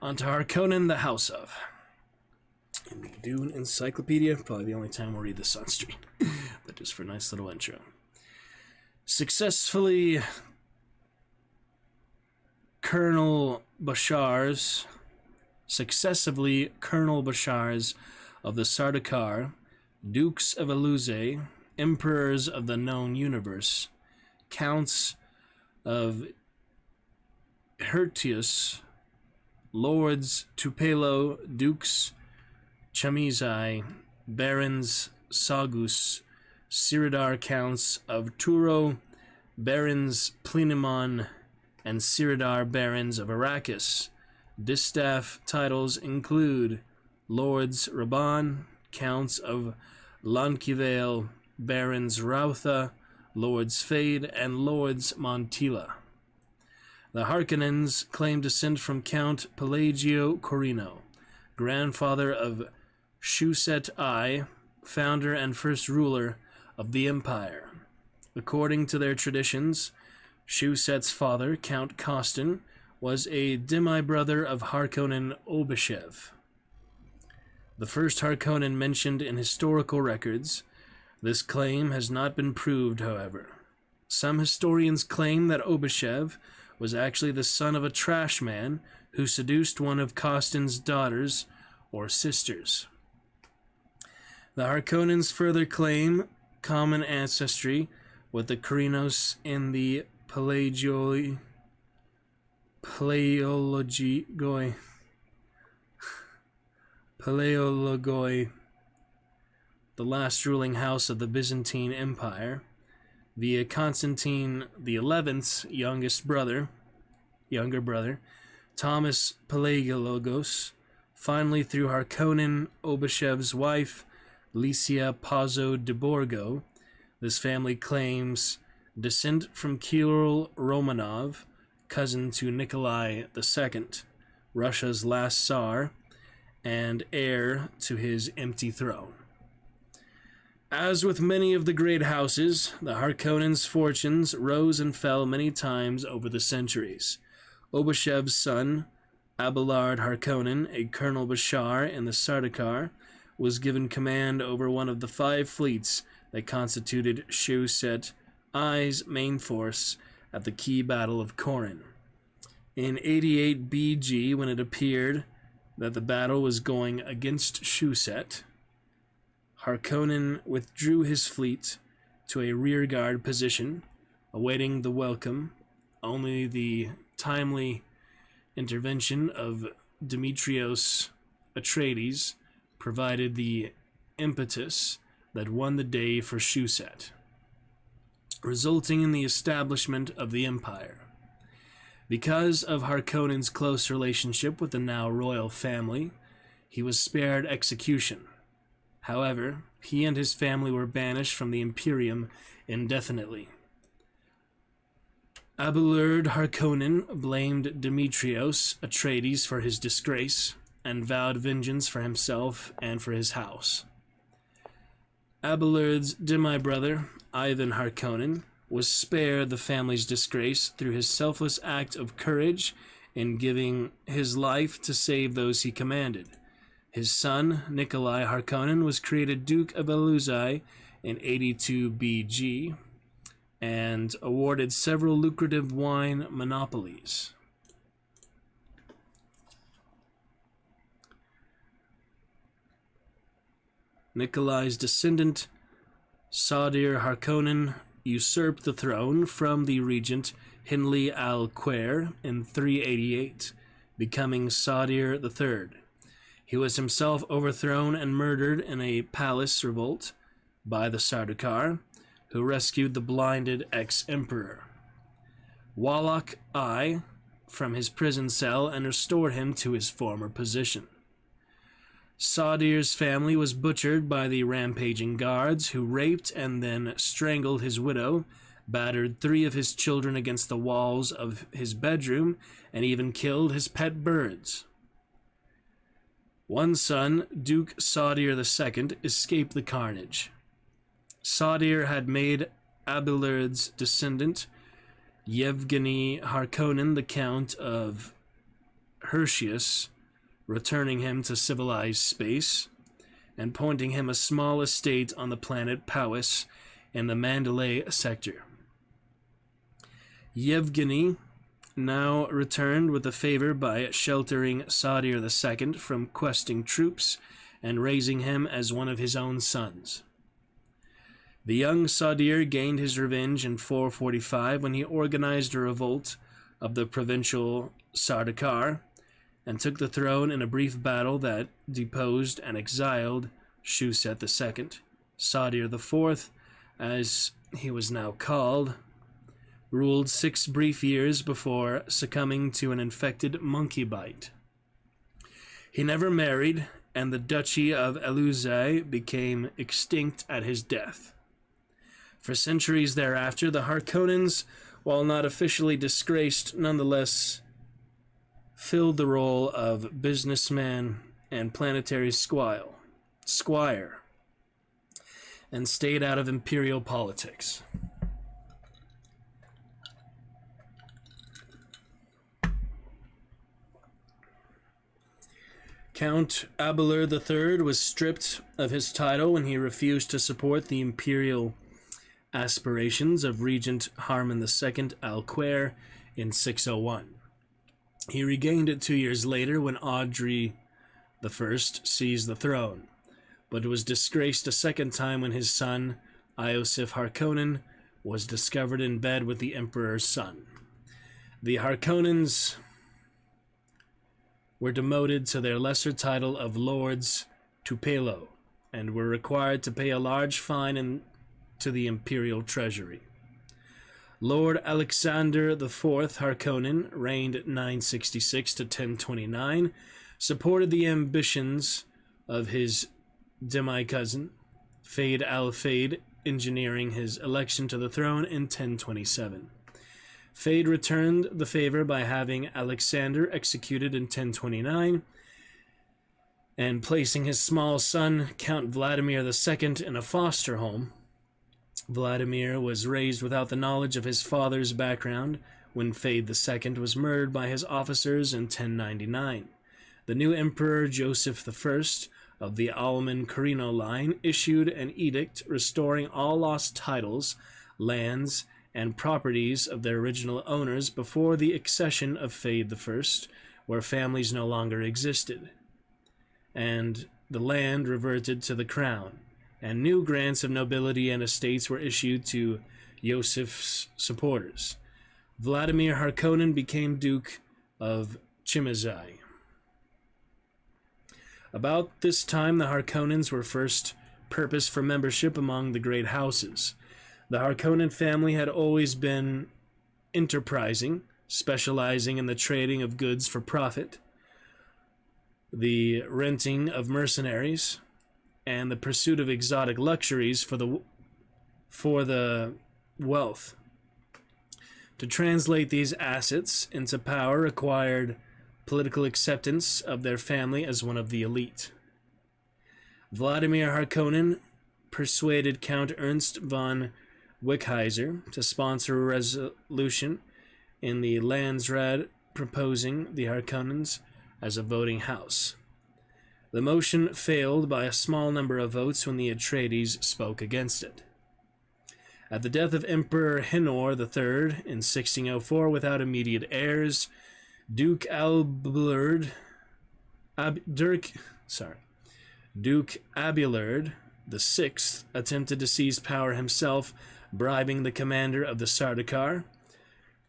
On to Harkonnen, the House of. In the Dune Encyclopedia, probably the only time we'll read this on stream, but just for a nice little intro. Successively, Colonel Bashars of the Sardaukar, Dukes of Aluze, Emperors of the known universe, Counts of Hirtius, Lords Tupelo, Dukes Chamizai, Barons Sagus, Siridar Counts of Turo, Barons Plinimon, and Siridar Barons of Arrakis. Distaff titles include Lords Rabban, Counts of Lankivale, Barons Rautha, Lords Fade, and Lords Montila. The Harkonnens claim descent from Count Pelagio Corino, grandfather of Shuset I, founder and first ruler of the Empire. According to their traditions, Shuset's father, Count Kostin, was a demi-brother of Harkonnen Obashev, the first Harkonnen mentioned in historical records. This claim has not been proved, however. Some historians claim that Obashev was actually the son of a trash man who seduced one of Kostin's daughters or sisters. The Harkonnens further claim common ancestry with the Krynos in the Paleologoi, the last ruling house of the Byzantine Empire, via Constantine XI's younger brother, Thomas Palaiologos, finally through Harkonnen Obashev's wife, Lysia Pazzo de Borgo. This family claims descent from Kirill Romanov, cousin to Nikolai II, Russia's last Tsar, and heir to his empty throne. As with many of the great houses, the Harkonnens' fortunes rose and fell many times over the centuries. Obashev's son, Abelard Harkonnen, a Colonel Bashar in the Sardaukar, was given command over one of the 5 fleets that constituted Shuset I's main force at the key Battle of Corin. In 88 BG, when it appeared that the battle was going against Shuset, Harkonnen withdrew his fleet to a rearguard position, awaiting the welcome. Only the timely intervention of Demetrios Atreides provided the impetus that won the day for Shuset, resulting in the establishment of the Empire. Because of Harkonnen's close relationship with the now royal family, he was spared execution. However, he and his family were banished from the Imperium indefinitely. Abelard Harkonnen blamed Demetrios Atreides for his disgrace and vowed vengeance for himself and for his house. Abelard's demi-brother, Ivan Harkonnen, was spared the family's disgrace through his selfless act of courage in giving his life to save those he commanded. His son, Nikolai Harkonnen, was created Duke of Eluzai in 82 BG and awarded several lucrative wine monopolies. Nikolai's descendant, Sadir Harkonnen, usurped the throne from the regent Hinli al-Quer in 388, becoming Sadir III. He was himself overthrown and murdered in a palace revolt by the Sardaukar, who rescued the blinded ex-emperor Wallach I from his prison cell and restored him to his former position. Sadir's family was butchered by the rampaging guards, who raped and then strangled his widow, battered 3 of his children against the walls of his bedroom, and even killed his pet birds. One son, Duke Sadir II, escaped the carnage. Sadir had made Abelard's descendant, Yevgeny Harkonnen, the Count of Hirtius, returning him to civilized space, and appointing him a small estate on the planet Powys in the Mandalay sector. Yevgeny now returned with a favor by sheltering Sadir II from questing troops and raising him as one of his own sons. The young Sadir gained his revenge in 445 when he organized a revolt of the provincial Sardaukar and took the throne in a brief battle that deposed and exiled Shuset II. Sadir IV, as he was now called, ruled 6 brief years before succumbing to an infected monkey bite. He never married, and the Duchy of Eluzai became extinct at his death. For centuries thereafter, the Harkonnens, while not officially disgraced, nonetheless filled the role of businessman and planetary squire, and stayed out of imperial politics. Count Abelard III was stripped of his title when he refused to support the imperial aspirations of Regent Harman II Alquer in 601. He regained it 2 years later when Audrey I seized the throne, but was disgraced a second time when his son, Iosif Harkonnen, was discovered in bed with the Emperor's son. The Harkonnens were demoted to their lesser title of Lords Tupelo, and were required to pay a large fine to the imperial treasury. Lord Alexander IV Harkonnen, reigned 966 to 1029, supported the ambitions of his demi-cousin, Fayd al-Fayd, engineering his election to the throne in 1027. Fayd returned the favor by having Alexander executed in 1029 and placing his small son, Count Vladimir II, in a foster home. Vladimir was raised without the knowledge of his father's background when Fayd II was murdered by his officers in 1099. The new Emperor Joseph I of the Alman-Carino line issued an edict restoring all lost titles, lands, and properties of their original owners before the accession of Fayd I, where families no longer existed, and the land reverted to the crown, and new grants of nobility and estates were issued to Yosef's supporters. Vladimir Harkonnen became Duke of Chimazai. About this time, the Harkonnens were first purposed for membership among the great houses. The Harkonnen family had always been enterprising, specializing in the trading of goods for profit, the renting of mercenaries, and the pursuit of exotic luxuries for the wealth. To translate these assets into power required political acceptance of their family as one of the elite. Vladimir Harkonnen persuaded Count Ernst von Wickheiser to sponsor a resolution in the Landsraad proposing the Harkonnens as a voting house. The motion failed by a small number of votes when the Atreides spoke against it. At the death of Emperor Henor III in 1604 without immediate heirs, Duke Abelard VI attempted to seize power himself, bribing the commander of the Sardaukar,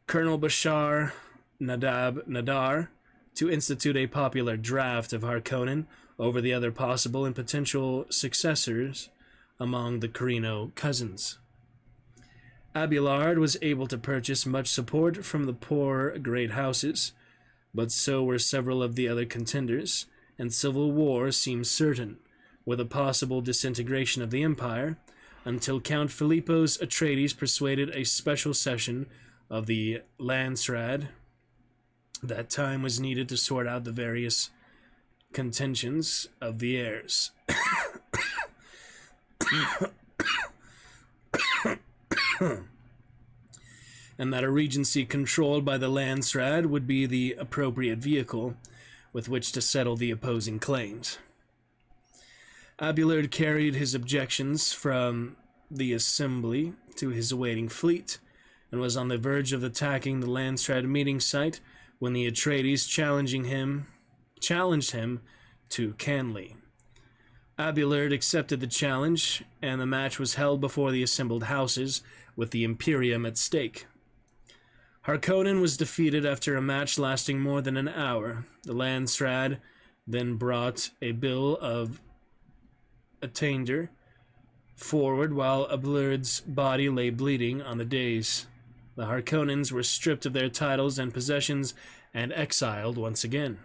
Colonel Bashar Nadar, to institute a popular draft of Harkonnen over the other possible and potential successors among the Carino cousins. Abelard was able to purchase much support from the poor great houses, but so were several of the other contenders, and civil war seemed certain, with a possible disintegration of the empire, until Count Philippos Atreides persuaded a special session of the Landsraad that time was needed to sort out the various contentions of the heirs. And that a regency controlled by the Landsraad would be the appropriate vehicle with which to settle the opposing claims. Abelard carried his objections from the assembly to his awaiting fleet, and was on the verge of attacking the Landsraad meeting site when the Atreides challenged him to Canley. Abelard accepted the challenge, and the match was held before the assembled houses, with the Imperium at stake. Harkonnen was defeated after a match lasting more than an hour. The Landsraad then brought a bill of attainder forward while Abelard's body lay bleeding on the dais. The Harkonnens were stripped of their titles and possessions and exiled once again.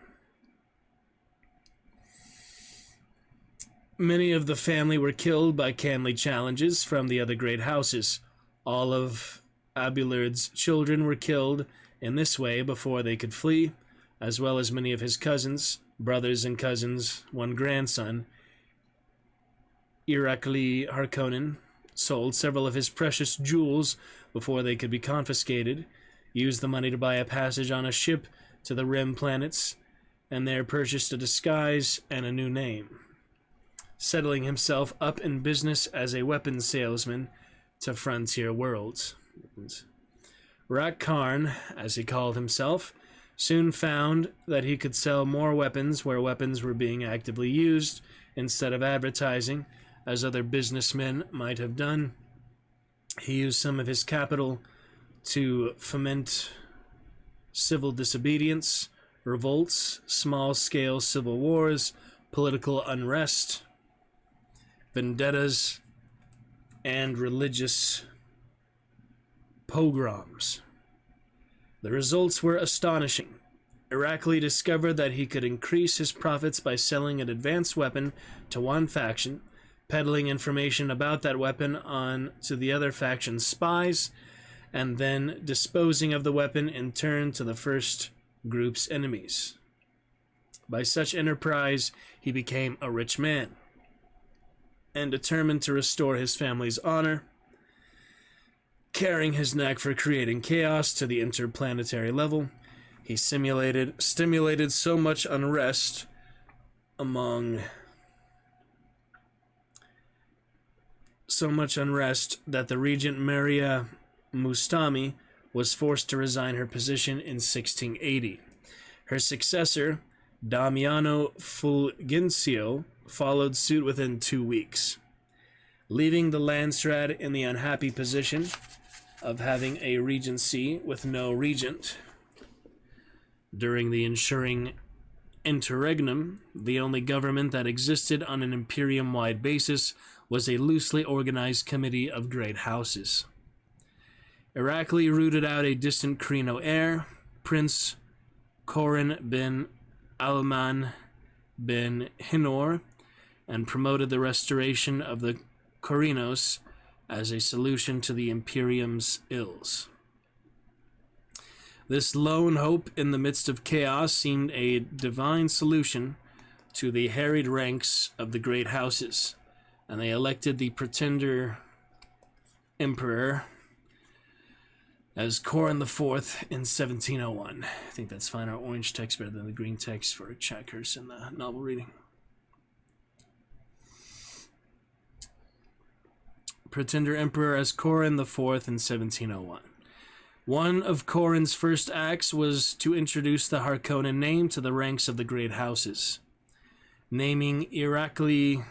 Many of the family were killed by Canley challenges from the other great houses. All of Abelard's children were killed in this way before they could flee, as well as many of his cousins, brothers and cousins. One grandson, Irakli Harkonnen, sold several of his precious jewels before they could be confiscated, used the money to buy a passage on a ship to the Rim planets, and there purchased a disguise and a new name, settling himself up in business as a weapons salesman to frontier worlds. Rak Karn, as he called himself, soon found that he could sell more weapons where weapons were being actively used instead of advertising, as other businessmen might have done. He used some of his capital to foment civil disobedience, revolts, small-scale civil wars, political unrest, vendettas, and religious pogroms. The results were astonishing. Irakli discovered that he could increase his profits by selling an advanced weapon to one faction, peddling information about that weapon on to the other faction's spies, and then disposing of the weapon in turn to the first group's enemies. By such enterprise, he became a rich man, and determined to restore his family's honor, carrying his knack for creating chaos to the interplanetary level. He stimulated so much unrest that the regent Maria Mustami was forced to resign her position in 1680. Her successor, Damiano Fulgencio, followed suit within 2 weeks, leaving the Landstrad in the unhappy position of having a regency with no regent. During the ensuing interregnum, the only government that existed on an imperium-wide basis was a loosely organized committee of great houses. Irakli rooted out a distant Krino heir, Prince Korin bin Alman bin Hinor, and promoted the restoration of the Korinos as a solution to the Imperium's ills. This lone hope in the midst of chaos seemed a divine solution to the harried ranks of the great houses, and they elected the pretender emperor as Korin IV in 1701. I think that's fine. Our orange text better than the green text for checkers in the novel reading. Pretender emperor as Korin IV in 1701. One of Korin's first acts was to introduce the Harkonnen name to the ranks of the great houses, naming Irakli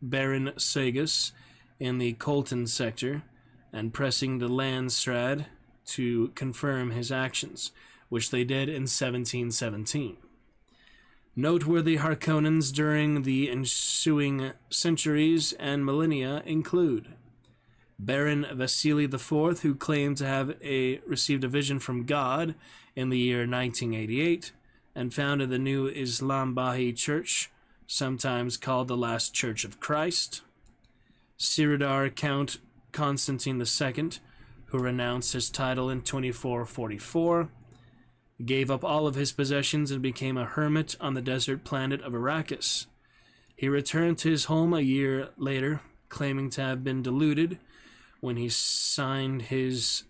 Baron Sagus in the Colton sector and pressing the Landstrad to confirm his actions, which they did in 1717. Noteworthy Harkonnens during the ensuing centuries and millennia include Baron Vasily IV, who claimed to have received a vision from God in the year 1988 and founded the new Islam Baha'i Church, sometimes called the Last Church of Christ. Siridar Count Constantine II, who renounced his title in 2444, gave up all of his possessions and became a hermit on the desert planet of Arrakis. He returned to his home a year later, claiming to have been deluded when he signed his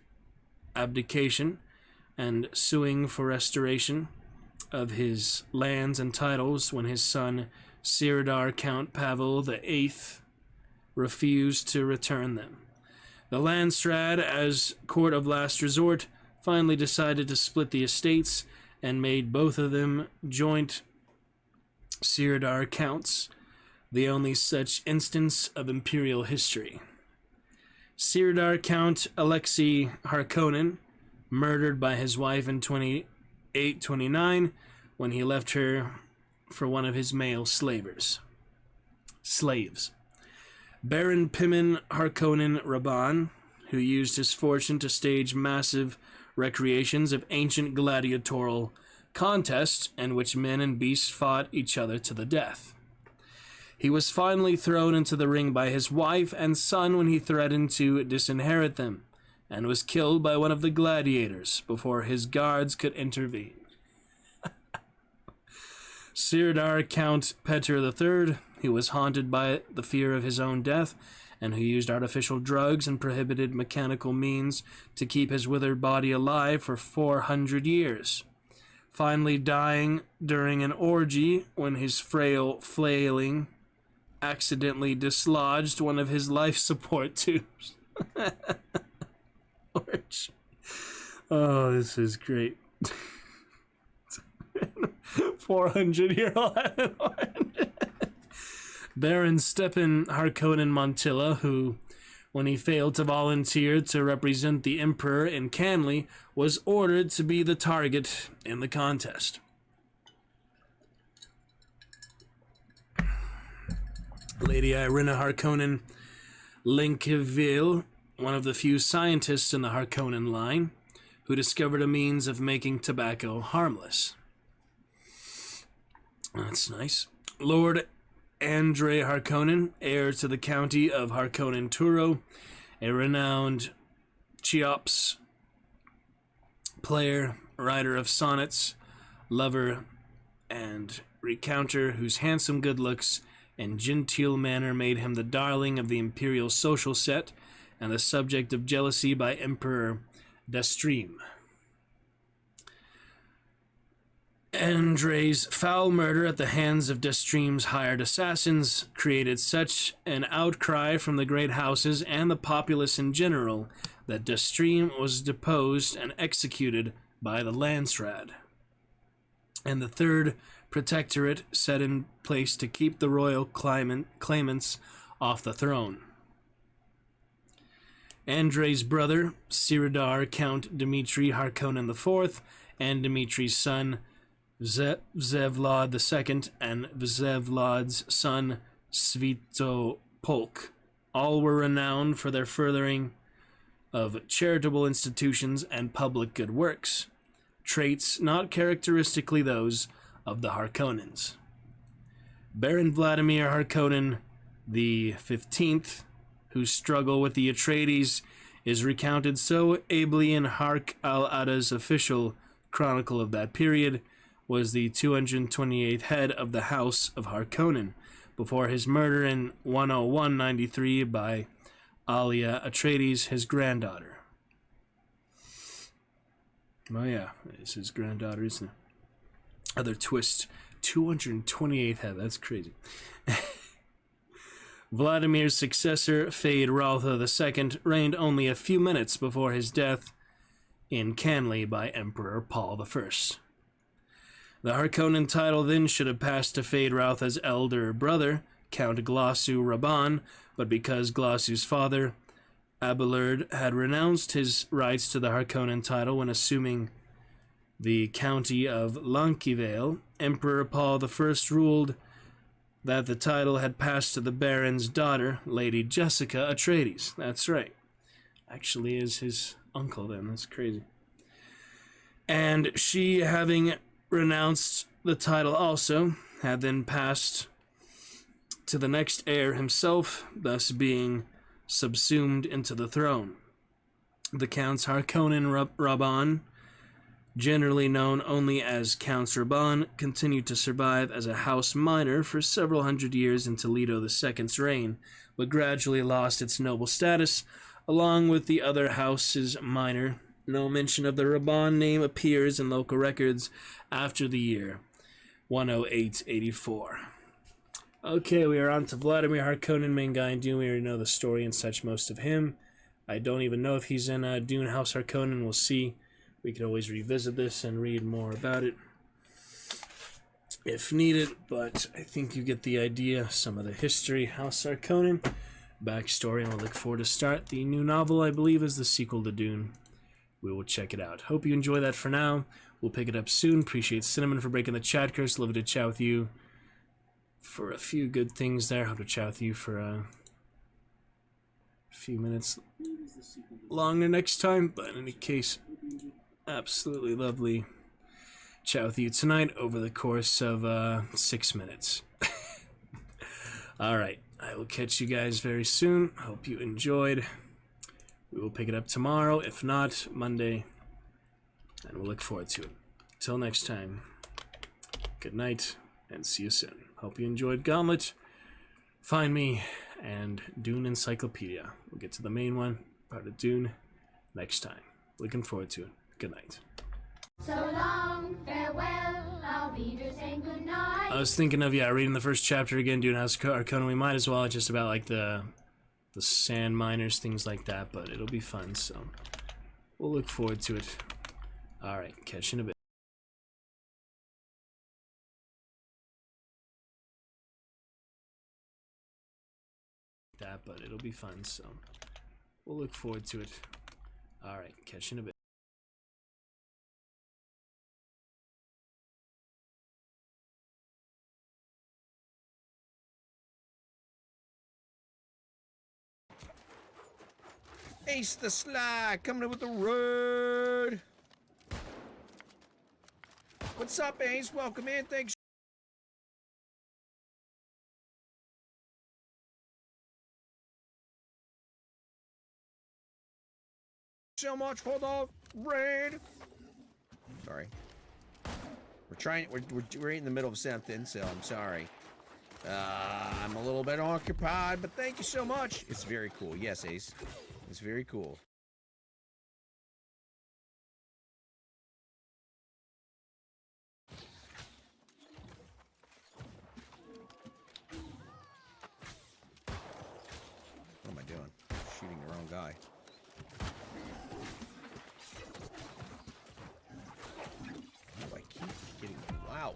abdication and suing for restoration of his lands and titles when his son Siridar Count Pavel VIII refused to return them. The Landstrad, as court of last resort, finally decided to split the estates and made both of them joint Siridar Counts, the only such instance of imperial history. Siridar Count Alexei Harkonnen, murdered by his wife in 2829 when he left her for one of his male slaves. Baron Pimen Harkonnen Raban, who used his fortune to stage massive recreations of ancient gladiatorial contests in which men and beasts fought each other to the death. He was finally thrown into the ring by his wife and son when he threatened to disinherit them, and was killed by one of the gladiators before his guards could intervene. Siridar Count Petr III, who was haunted by the fear of his own death, and who used artificial drugs and prohibited mechanical means to keep his withered body alive for 400 years, finally dying during an orgy when his frail flailing accidentally dislodged one of his life support tubes. Oh, this is great. 400-year-old Baron Stepan Harkonnen Montilla, who, when he failed to volunteer to represent the Emperor in Canley, was ordered to be the target in the contest. Lady Irina Harkonnen Linkeville, one of the few scientists in the Harkonnen line, who discovered a means of making tobacco harmless. That's nice. Lord Andre Harkonnen, heir to the county of Harkonnen-Turo, a renowned Cheops player, writer of sonnets, lover, and recounter, whose handsome good looks and genteel manner made him the darling of the imperial social set and the subject of jealousy by Emperor Destream. Andre's foul murder at the hands of Destream's hired assassins created such an outcry from the great houses and the populace in general that Destream was deposed and executed by the Landsraad, and the Third Protectorate set in place to keep the royal claimants off the throne. Andrei's brother, Siridar Count Dmitry Harkonnen IV, and Dmitry's son, Vzevlod II, and Vzevlod's son, Svitopolk, all were renowned for their furthering of charitable institutions and public good works, traits not characteristically those of the Harkonnens. Baron Vladimir Harkonnen the 15th, whose struggle with the Atreides is recounted so ably in Hark al-Ada's official chronicle of that period, was the 228th head of the House of Harkonnen, before his murder in 10193 by Alia Atreides, his granddaughter. Oh yeah, it's his granddaughter, isn't it? Other twist, 228th head, that's crazy. Vladimir's successor, Feyd-Rautha II, reigned only a few minutes before his death in Canley by Emperor Paul I. The Harkonnen title then should have passed to Feyd-Rautha's elder brother, Count Glossu Raban, but because Glossu's father, Abelard, had renounced his rights to the Harkonnen title when assuming the county of Lankivale, Emperor Paul I ruled that the title had passed to the Baron's daughter, Lady Jessica Atreides. That's right. Actually is his uncle then. That's crazy. And she, having renounced the title also, had then passed to the next heir himself, thus being subsumed into the throne. The Counts Harkonnen Raban, generally known only as Counts Raban, continued to survive as a house minor for several hundred years into Leto II's reign, but gradually lost its noble status, along with the other houses minor. No mention of the Raban name appears in local records after the year 10884. Okay, we are on to Vladimir Harkonnen, main guy in Dune. We already know the story and such, most of him. I don't even know if he's in Dune House Harkonnen. We'll see. We could always revisit this and read more about it if needed, but I think you get the idea. Some of the history, House Harkonnen, backstory, and we'll look forward to start. The new novel, I believe, is the sequel to Dune. We will check it out. Hope you enjoy that for now. We'll pick it up soon. Appreciate Cinnamon for breaking the chat curse. Love to chat with you for a few good things there. Hope to chat with you for a few minutes longer next time, but in any case, absolutely lovely chat with you tonight over the course of 6 minutes. Alright, I will catch you guys very soon. Hope you enjoyed. We will pick it up tomorrow, if not Monday, and we'll look forward to it. Till next time, good night, and see you soon. Hope you enjoyed Gauntlet. Find me and Dune Encyclopedia. We'll get to the main one, part of Dune, next time. Looking forward to it. Good night. So long, farewell, I'll be just saying goodnight. I was thinking of, yeah, reading the first chapter again, doing House of Arcana. We might as well, just about like the sand miners, things like that, but it'll be fun, so we'll look forward to it. Alright, catch you in a bit. That, but it'll be fun, so we'll look forward to it. Alright, catch you in a bit. Ace the Sly coming in with the road. What's up, Ace? Welcome in. Thanks so much for the raid. Sorry. We're in the middle of something, so I'm sorry. I'm a little bit occupied, but thank you so much. It's very cool. Yes, Ace. It's very cool. What am I doing? Shooting the wrong guy. Oh, I keep getting... Wow.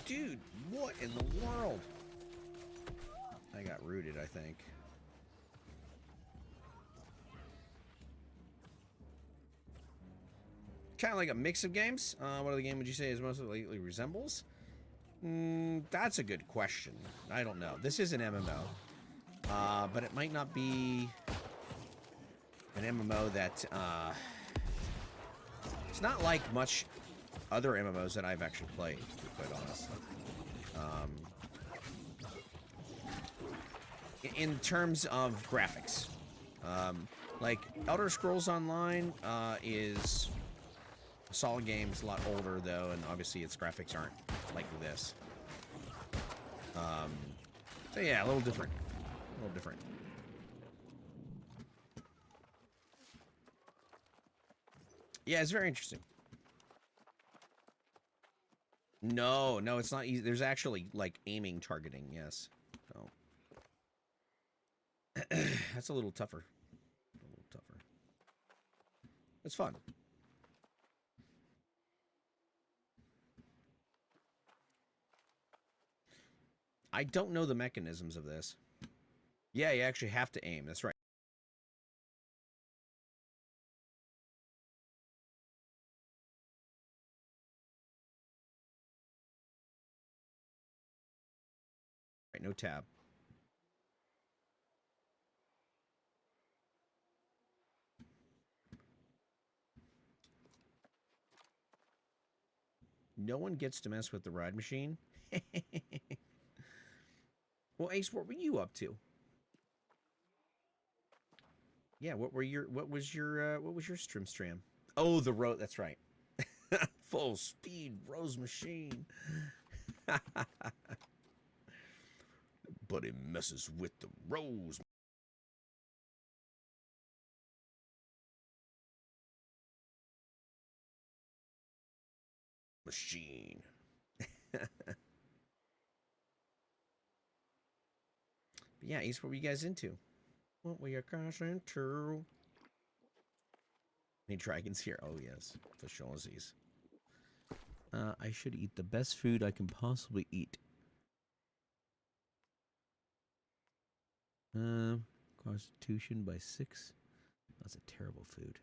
Dude, what in the world? I got rooted, I think. Kind of like a mix of games. What other game would you say is most likely resembles? That's a good question. I don't know. This is an MMO. But it might not be an MMO that, it's not like much other MMOs that I've actually played, to be quite honest. In terms of graphics. Like, Elder Scrolls Online, is a solid game. It's a lot older, though, and obviously its graphics aren't like this. So yeah, a little different. A little different. Yeah, it's very interesting. No, it's not easy. There's actually, like, aiming targeting, yes. So. That's a little tougher. A little tougher. It's fun. I don't know the mechanisms of this. Yeah, you actually have to aim. That's right. Right, no tab. No one gets to mess with the ride machine. Well, Ace, what were you up to? Yeah, what was your stream? Oh, the road. That's right. Full speed Rose machine. But it messes with the Rose machine. But yeah, Ace, what were you guys into? What were you guys into? Any dragons here? Oh, yes. For sure. I should eat the best food I can possibly eat. Constitution by 6. That's a terrible food.